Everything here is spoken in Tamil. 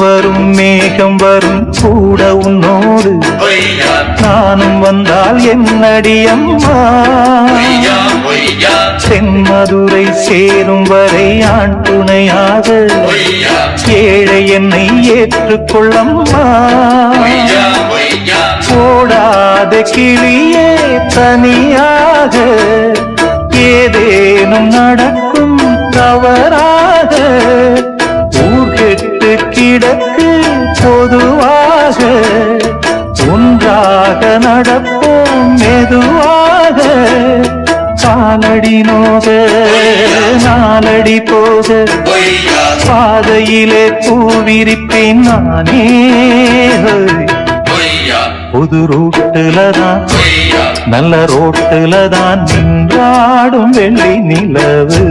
வரும் மேகம் வரும் கூட உன்னோடு நானும் வந்தால் என்னடி அம்மா தென்மதுரை சேரும் வரை ஆண் துணையாக ஏழை என்னை ஏற்றுக்கொள்ளம்மா ஓடாத கிளியே தனியாக ஏதேனும் நடக்கும் தவறாக ஊர் கெட்டு கிடக்கு பொதுவாக ஒன்றாக நடப்போம் மெதுவாக காலடி நோக நாலடி போக பாதையிலே பூவிரிப்பேன் நானே புது ரோட்டுலதான் நல்ல ரோட்டுலதான் நின்றாடும் வெள்ளி நிலவு